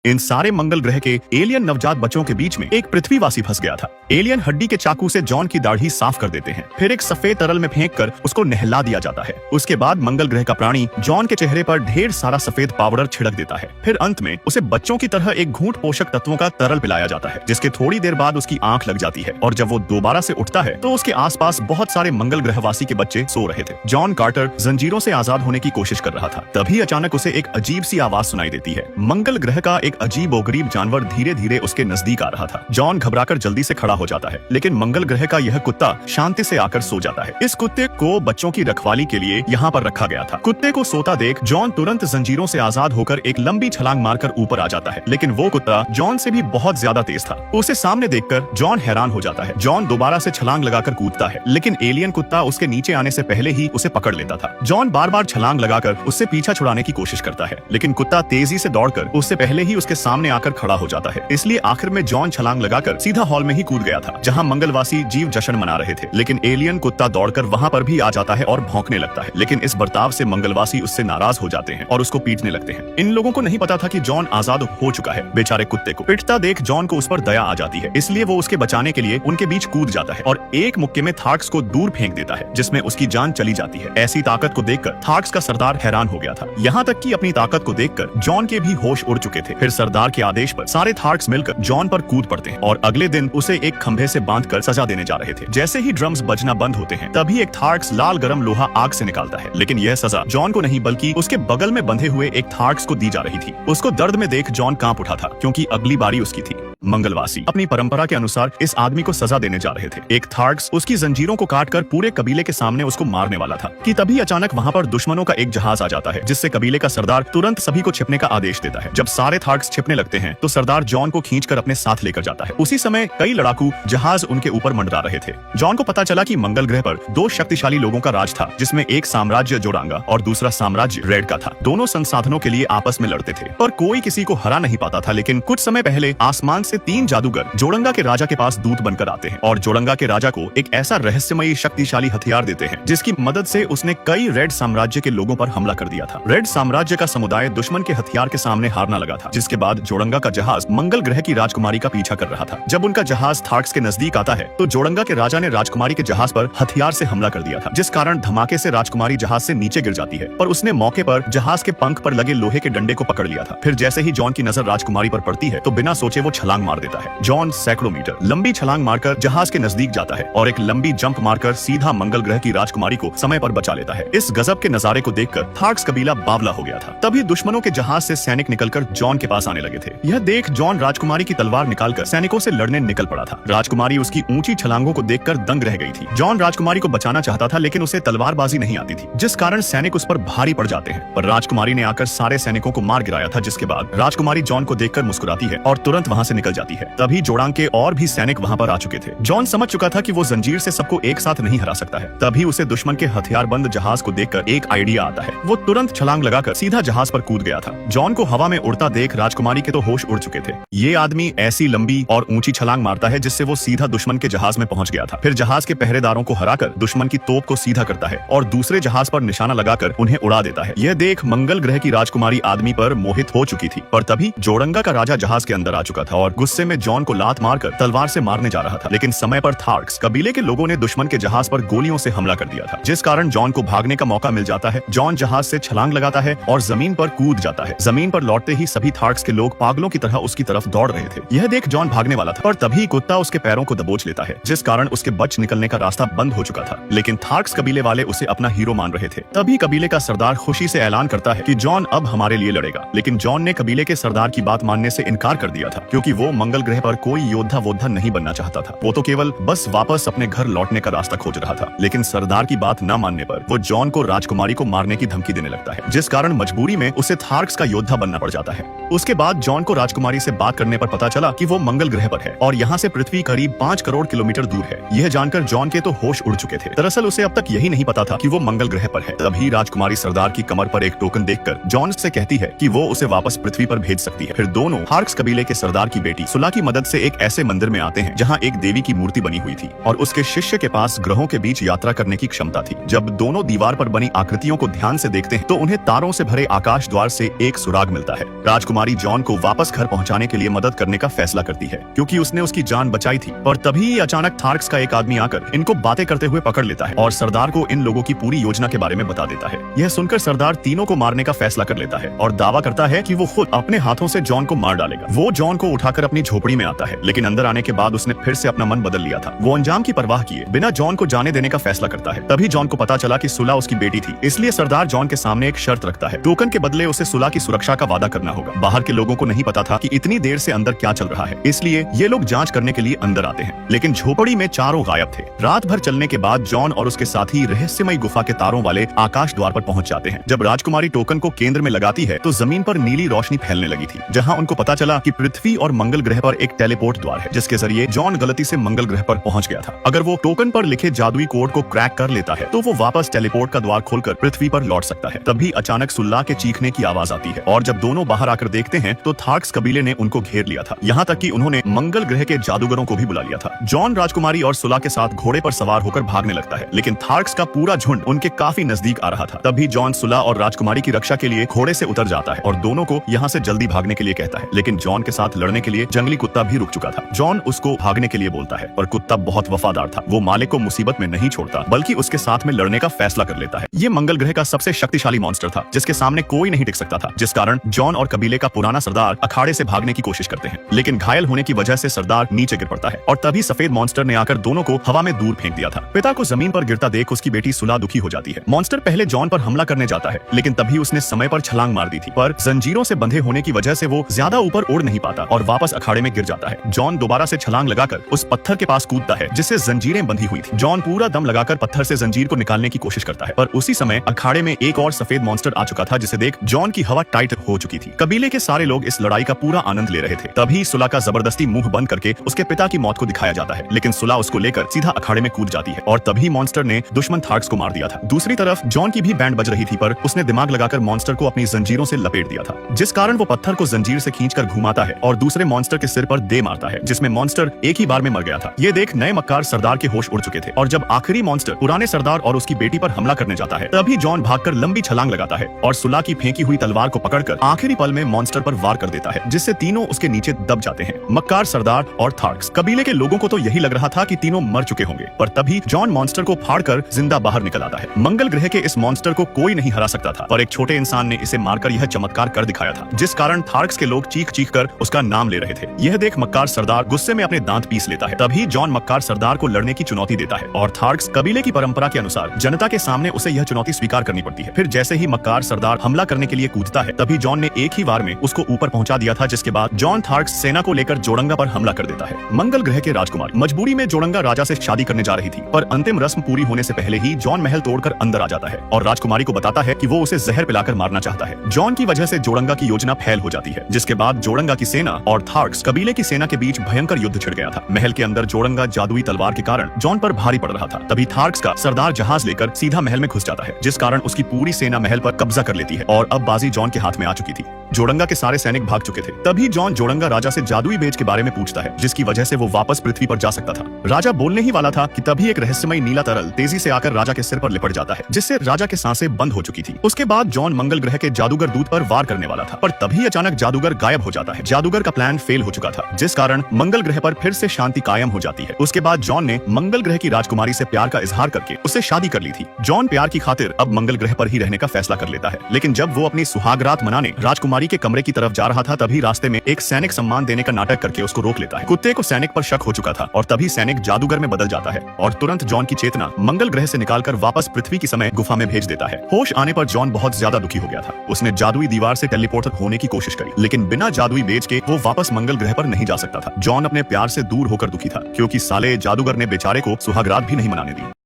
इन सारे मंगल ग्रह के एलियन नवजात बच्चों के बीच में एक पृथ्वीवासी फंस गया था। एलियन हड्डी के चाकू से जॉन की दाढ़ी साफ कर देते हैं, फिर एक सफेद तरल में फेंक कर उसको नहला दिया जाता है। उसके बाद मंगल ग्रह का प्राणी जॉन के चेहरे पर ढेर सारा सफेद पाउडर छिड़क देता है। फिर अंत में उसे बच्चों की तरह एक घूंट पोषक तत्वों का तरल पिलाया जाता है, जिसके थोड़ी देर बाद उसकी आंख लग जाती है और जब वो दोबारा से उठता है तो उसके आसपास बहुत सारे मंगल ग्रहवासी के बच्चे सो रहे थे। जॉन कार्टर जंजीरों से आजाद होने की कोशिश कर रहा था, तभी अचानक उसे एक अजीब सी आवाज सुनाई देती है। मंगल ग्रह का एक अजीबोगरीब जानवर धीरे धीरे उसके नजदीक आ रहा था। जॉन घबराकर जल्दी से खड़ा हो जाता है, लेकिन मंगल ग्रह का यह कुत्ता शांति से आकर सो जाता है। इस कुत्ते को बच्चों की रखवाली के लिए यहाँ पर रखा गया था। कुत्ते को सोता देख जॉन तुरंत जंजीरों से आजाद होकर एक लंबी छलांग मारकर ऊपर आ जाता है, लेकिन वो कुत्ता जॉन से भी बहुत ज्यादा तेज था। उसे सामने देखकर जॉन हैरान हो जाता है। जॉन दोबारा से छलांग लगाकर कूदता है, लेकिन एलियन कुत्ता उसके नीचे आने से पहले ही उसे पकड़ लेता था। जॉन बार बार छलांग लगाकर उससे पीछा छुड़ाने की कोशिश करता है, लेकिन कुत्ता तेजी से दौड़कर उससे पहले ही उसके सामने आकर खड़ा हो जाता है। इसलिए आखिर में जॉन छलांग लगाकर सीधा हॉल में ही कूद गया था, जहां मंगलवासी जीव जश्न मना रहे थे। लेकिन एलियन कुत्ता दौड़कर वहां पर भी आ जाता है और भौंकने लगता है, लेकिन इस बर्ताव से मंगलवासी उससे नाराज हो जाते हैं और उसको पीटने लगते हैं। इन लोगों को नहीं पता था कि जॉन आजाद हो चुका है। बेचारे कुत्ते को पिटता देख जॉन को उस पर दया आ जाती है, इसलिए वो उसके बचाने के लिए उनके बीच कूद जाता है और एक मुक्के में थार्क्स को दूर फेंक देता है, जिसमें उसकी जान चली जाती है। ऐसी ताकत को देखकर थार्क्स का सरदार हैरान हो गया था। यहाँ तक कि अपनी ताकत को देखकर जॉन के भी होश उड़ चुके थे। फिर सरदार के आदेश पर सारे थार्क्स मिलकर जॉन पर कूद पड़ते हैं और अगले दिन उसे एक खंभे से बांधकर सजा देने जा रहे थे। जैसे ही ड्रम्स बजना बंद होते हैं, तभी एक थार्क्स लाल गरम लोहा आग से निकालता है, लेकिन यह सजा जॉन को नहीं बल्कि उसके बगल में बंधे हुए एक थार्क्स को दी जा रही थी। उसको दर्द में देख जॉन कांप उठा था, क्योंकि अगली बारी उसकी थी। मंगलवासी अपनी परंपरा के अनुसार इस आदमी को सजा देने जा रहे थे। एक थार्क्स उसकी जंजीरों को काटकर पूरे कबीले के सामने उसको मारने वाला था कि तभी अचानक वहां पर दुश्मनों का एक जहाज आ जाता है, जिससे कबीले का सरदार तुरंत सभी को छिपने का आदेश देता है। जब सारे थार्क्स छिपने लगते हैं तो सरदार जॉन को खींचकर अपने साथ लेकर जाता है। उसी समय कई लड़ाकू जहाज उनके ऊपर मंडरा रहे थे। जॉन को पता चला कि मंगल ग्रह पर दो शक्तिशाली लोगों का राज था, जिसमें एक साम्राज्य जोड़ांगा और दूसरा साम्राज्य रेड का था। दोनों संसाधनों के लिए आपस में लड़ते थे, पर कोई किसी को हरा नहीं पाता था। लेकिन कुछ समय पहले आसमान से 3 जादूगर जोड़ंगा के राजा के पास दूत बनकर आते हैं और जोड़ंगा के राजा को एक ऐसा रहस्यमयी शक्तिशाली हथियार देते हैं, जिसकी मदद से उसने कई रेड साम्राज्य के लोगों पर हमला कर दिया था। रेड साम्राज्य का समुदाय दुश्मन के हथियार के सामने हारना लगा था, जिसके बाद जोड़ंगा का जहाज मंगल ग्रह की राजकुमारी का पीछा कर रहा था। जब उनका जहाज थार्क्स के नजदीक आता है तो जोड़ंगा के राजा ने राजकुमारी के जहाज पर हथियार से हमला कर दिया था, जिस कारण धमाके से राजकुमारी जहाज से नीचे गिर जाती है। पर उसने मौके पर जहाज के पंख पर लगे लोहे के डंडे को पकड़ लिया था। फिर जैसे ही जॉन की नजर राजकुमारी पर पड़ती है तो बिना सोचे वो छलांग मार देता है। जॉन सैकड़ों मीटर लंबी छलांग मारकर जहाज के नजदीक जाता है और एक लंबी जंप मारकर सीधा मंगल ग्रह की राजकुमारी को समय पर बचा लेता है। इस गजब के नजारे को देखकर थार्क्स कबीला बावला हो गया था। तभी दुश्मनों के जहाज से सैनिक निकलकर जॉन के पास आने लगे थे। यह देख जॉन राजकुमारी की तलवार निकालकर सैनिकों से लड़ने निकल पड़ा था। राजकुमारी उसकी ऊंची छलांगों को देखकर दंग रह गई थी। जॉन राजकुमारी को बचाना चाहता था, लेकिन उसे तलवारबाजी नहीं आती थी, जिस कारण सैनिक उस पर भारी पड़ जाते हैं। पर राजकुमारी ने आकर सारे सैनिकों को मार गिराया था, जिसके बाद राजकुमारी जॉन को देखकर मुस्कुराती है और तुरंत वहां से निकल जाती है। तभी जोड़ांग के और भी सैनिक वहां पर आ चुके थे। जॉन समझ चुका था कि वो जंजीर से सबको एक साथ नहीं हरा सकता है। तभी उसे दुश्मन के हथियारबंद जहाज को देखकर एक आइडिया आता है। वो तुरंत छलांग लगाकर सीधा जहाज पर कूद गया था। जॉन को हवा में उड़ता देख राजकुमारी के तो होश उड़ चुके थे। ये आदमी ऐसी लंबी और ऊंची छलांग मारता है जिससे वो सीधा दुश्मन के जहाज में पहुंच गया था। फिर जहाज के पहरेदारों को हराकर दुश्मन की तोप को सीधा करता है और दूसरे जहाज पर निशाना लगाकर उन्हें उड़ा देता है। यह देख मंगल ग्रह की राजकुमारी आदमी पर मोहित हो चुकी थी, पर तभी जोड़ंगा का राजा जहाज के अंदर आ चुका था और गुस्से में जॉन को लात मारकर तलवार से मारने जा रहा था। लेकिन समय पर थार्क्स कबीले के लोगों ने दुश्मन के जहाज पर गोलियों से हमला कर दिया था, जिस कारण जॉन को भागने का मौका मिल जाता है। जॉन जहाज से छलांग लगाता है और जमीन पर कूद जाता है। जमीन पर लौटते ही सभी थार्क्स के लोग पागलों की तरह उसकी तरफ दौड़ रहे थे। यह देख जॉन भागने वाला था, पर तभी कुत्ता उसके पैरों को दबोच लेता है, जिस कारण उसके बच निकलने का रास्ता बंद हो चुका था। लेकिन थार्क्स कबीले वाले उसे अपना हीरो मान रहे थे। तभी कबीले का सरदार खुशी से ऐलान करता है कि जॉन अब हमारे लिए लड़ेगा। लेकिन जॉन ने कबीले के सरदार की बात मानने से इनकार कर दिया था, क्योंकि वो मंगल ग्रह पर कोई योद्धा वोद्धा नहीं बनना चाहता था। वो तो केवल बस वापस अपने घर लौटने का रास्ता खोज रहा था। लेकिन सरदार की बात न मानने पर वो जॉन को राजकुमारी को मारने की धमकी देने लगता है, जिस कारण मजबूरी में उसे थार्क्स का योद्धा बनना पड़ जाता है। उसके बाद जॉन को राजकुमारी से बात करने पर पता चला कि वो मंगल ग्रह पर है और यहाँ से पृथ्वी करीब 5 करोड़ किलोमीटर दूर है। यह जानकर जॉन के तो होश उड़ चुके थे। दरअसल उसे अब तक यही नहीं पता था कि वो मंगल ग्रह पर है। तभी राजकुमारी सरदार की कमर पर एक टोकन देखकर जॉन से कहती है कि वो उसे वापस पृथ्वी पर भेज सकती है। फिर दोनों थार्क्स कबीले के सरदार की बेटी सुला की मदद से एक ऐसे मंदिर में आते हैं जहाँ एक देवी की मूर्ति बनी हुई थी और उसके शिष्य के पास ग्रहों के बीच यात्रा करने की क्षमता थी। जब दोनों दीवार पर बनी आकृतियों को ध्यान से देखते हैं तो उन्हें तारों से भरे आकाश द्वार से एक सुराग मिलता है। राजकुमारी राजकुमारी जॉन को वापस घर पहुंचाने के लिए मदद करने का फैसला करती है क्योंकि उसने उसकी जान बचाई थी। और तभी अचानक थार्क्स का एक आदमी आकर इनको बातें करते हुए पकड़ लेता है और सरदार को इन लोगों की पूरी योजना के बारे में बता देता है। यह सुनकर सरदार तीनों को मारने का फैसला कर लेता है और दावा करता है कि वो खुद अपने हाथों से जॉन को मार डालेगा। वो जॉन को उठाकर अपनी झोपड़ी में आता है, लेकिन अंदर आने के बाद उसने फिर से अपना मन बदल लिया था। वो अंजाम की परवाह किए बिना जॉन को जाने देने का फैसला करता है। तभी जॉन को पता चला कि सुला उसकी बेटी थी, इसलिए सरदार जॉन के सामने एक शर्त रखता है। टोकन के बदले उसे सुला की सुरक्षा का वादा करना होगा। बाहर के लोगों को नहीं पता था कि इतनी देर से अंदर क्या चल रहा है, इसलिए ये लोग जांच करने के लिए अंदर आते हैं, लेकिन झोपड़ी में चारों गायब थे। रात भर चलने के बाद जॉन और उसके साथी रहस्यमयी गुफा के तारों वाले आकाश द्वार पर पहुंच जाते हैं। जब राजकुमारी टोकन को केंद्र में लगाती है तो जमीन पर नीली रोशनी फैलने लगी थी, जहां उनको पता चला कि पृथ्वी और मंगल ग्रह पर एक टेलीपोर्ट द्वार है, जिसके जरिए जॉन गलती से मंगल ग्रह पर पहुंच गया था। अगर वो टोकन पर लिखे जादुई कोड को क्रैक कर लेता है तो वो वापस टेलीपोर्ट का द्वार खोलकर पृथ्वी पर लौट सकता है। तभी अचानक सुल्ला के चीखने की आवाज आती है और जब दोनों बाहर आकर देखते हैं तो थार्क्स कबीले ने उनको घेर लिया था, यहाँ तक कि उन्होंने मंगल ग्रह के जादूगरों को भी बुला लिया था। जॉन राजकुमारी और सुला के साथ घोड़े पर सवार होकर भागने लगता है, लेकिन थार्क्स का पूरा झुंड उनके काफी नजदीक आ रहा था। तभी जॉन सुला और राजकुमारी की रक्षा के लिए घोड़े से उतर जाता है और दोनों को यहाँ से जल्दी भागने के लिए कहता है, लेकिन जॉन के साथ लड़ने के लिए जंगली कुत्ता भी रुक चुका था। जॉन उसको भागने के लिए बोलता है, पर कुत्ता बहुत वफादार था। वो मालिक को मुसीबत में नहीं छोड़ता, बल्कि उसके साथ में लड़ने का फैसला कर लेता है। ये मंगल ग्रह का सबसे शक्तिशाली मॉन्स्टर था, जिसके सामने कोई नहीं टिक सकता था, जिस कारण जॉन और कबीले का पुराना सरदार अखाड़े से भागने की कोशिश करते हैं, लेकिन घायल होने की वजह से सरदार नीचे गिर पड़ता है और तभी सफेद मॉन्स्टर ने आकर दोनों को हवा में दूर फेंक दिया था। पिता को जमीन पर गिरता देख उसकी बेटी सुला दुखी हो जाती है। मॉन्स्टर पहले जॉन पर हमला करने जाता है, लेकिन तभी उसने समय पर छलांग मार दी थी, पर जंजीरों से बंधे होने की वजह से वो ज्यादा ऊपर उड़ नहीं पाता और वापस अखाड़े में गिर जाता है। जॉन दोबारा से छलांग लगाकर उस पत्थर के पास कूदता है जिससे जंजीरें बंधी हुई थी। जॉन पूरा दम लगाकर पत्थर से जंजीर को निकालने की कोशिश करता है, पर उसी समय अखाड़े में एक और सफेद मॉन्स्टर आ चुका था, जिसे देख जॉन की हवा टाइट हो चुकी थी। कबीले के सारे लोग इस लड़ाई का पूरा आनंद ले रहे थे। तभी सुला का जबरदस्ती मुंह बंद करके उसके पिता की मौत को दिखाया जाता है, लेकिन सुला उसको लेकर सीधा अखाड़े में कूद जाती है और तभी मॉन्स्टर ने दुश्मन थार्क्स को मार दिया था। दूसरी तरफ जॉन की भी बैंड बज रही थी, पर उसने दिमाग लगाकर मॉन्स्टर को अपनी जंजीरों से लपेट दिया था, जिस कारण वो पत्थर को जंजीर से खींचकर घुमाता है और दूसरे मॉन्स्टर के सिर पर दे मारता है, जिसमें मॉन्स्टर एक ही बार में मर गया था। ये देख नए मक्कार सरदार के होश उड़ चुके थे और जब आखिरी मॉन्स्टर पुराने सरदार और उसकी बेटी पर हमला करने जाता है, तभी जॉन भागकर लंबी छलांग लगाता है और सुला की फेंकी हुई तलवार को पकड़कर आखिरी पल में मॉन्स्टर पर वार कर देता है, जिससे तीनों उसके नीचे दब जाते हैं, मक्कार, सरदार और थार्क्स। कबीले के लोगों को तो यही लग रहा था कि तीनों मर चुके होंगे, पर तभी जॉन मॉन्स्टर को फाड़कर जिंदा बाहर निकल आता है। मंगल ग्रह के इस मॉन्स्टर को कोई नहीं हरा सकता था, पर एक छोटे इंसान ने इसे मारकर यह चमत्कार कर दिखाया था, जिस कारण थार्क्स के लोग चीख चीख कर उसका नाम ले रहे थे। यह देख मक्कार सरदार गुस्से में अपने दांत पीस लेता है। तभी जॉन मक्कार सरदार को लड़ने की चुनौती देता है और थार्क्स कबीले की परंपरा के अनुसार जनता के सामने उसे यह चुनौती स्वीकार करनी पड़ती है। फिर जैसे ही मक्कार सरदार हमला करने के लिए कूदता है, तभी जॉन ने एक ही वार में उसको ऊपर पहुंचा दिया था, जिसके बाद जॉन थार्क्स सेना को लेकर जोड़ंगा पर हमला कर देता है। मंगल ग्रह के राजकुमार मजबूरी में जोड़ंगा राजा से शादी करने जा रही थी, पर अंतिम रस्म पूरी होने से पहले ही जॉन महल तोड़कर अंदर आ जाता है और राजकुमारी को बताता है कि वो उसे जहर पिलाकर मारना चाहता है। जॉन की वजह से जोड़ंगा की योजना फेल हो जाती है, जिसके बाद जोड़ंगा की सेना और थार्क्स कबीले की सेना के बीच भयंकर युद्ध छिड़ गया था। महल के अंदर जोड़ंगा जादुई तलवार के कारण जॉन पर भारी पड़ रहा था। तभी थार्क्स का सरदार जहाज लेकर सीधा महल में घुस जाता है, जिस कारण उसकी पूरी सेना महल पर कब्जा कर लेती है और अब बाजी जॉन के हाथ में आ चुकी थी। जोड़ंगा के सारे सैनिक भाग चुके थे। तभी जॉन जोड़ंगा राजा से जादुई बेज के बारे में पूछता है, जिसकी वजह से वो वापस पृथ्वी पर जा सकता था। राजा बोलने ही वाला था कि तभी एक रहस्यमय नीला तरल तेजी से आकर राजा के सिर पर लिपट जाता है, जिससे राजा के सांसें बंद हो चुकी थी। उसके बाद जॉन मंगल ग्रह के जादूगर दूत पर वार करने वाला था, पर तभी अचानक जादूगर गायब हो जाता है। जादूगर का प्लान फेल हो चुका था, जिस कारण मंगल ग्रह पर फिर से शांति कायम हो जाती है। उसके बाद जॉन ने मंगल ग्रह की राजकुमारी से प्यार का इजहार करके उससे शादी कर ली थी। जॉन प्यार की खातिर अब मंगल ग्रह पर ही रहने का फैसला कर लेता है, लेकिन जब वो अपनी सुहागरात मनाने राजकुमारी के कमरे की तरफ जा रहा था, तभी रास्ते में एक सैनिक सम्मान देने का नाटक करके उसको रोक लेता है। कुत्ते को सैनिक पर शक हो चुका था और तभी सैनिक जादूगर में बदल जाता है और तुरंत जॉन की चेतना मंगल ग्रह से निकालकर वापस पृथ्वी की समय गुफा में भेज देता है। होश आने पर जॉन बहुत ज्यादा दुखी हो गया था। उसने जादुई दीवार से टेलीपोर्ट होने की कोशिश करी, लेकिन बिना जादुई बेज के वो वापस मंगल ग्रह पर नहीं जा सकता था। जॉन अपने प्यार से दूर होकर दुखी था, क्योंकि साले जादूगर ने बेचारे को सुहागरात भी नहीं मनाने दी।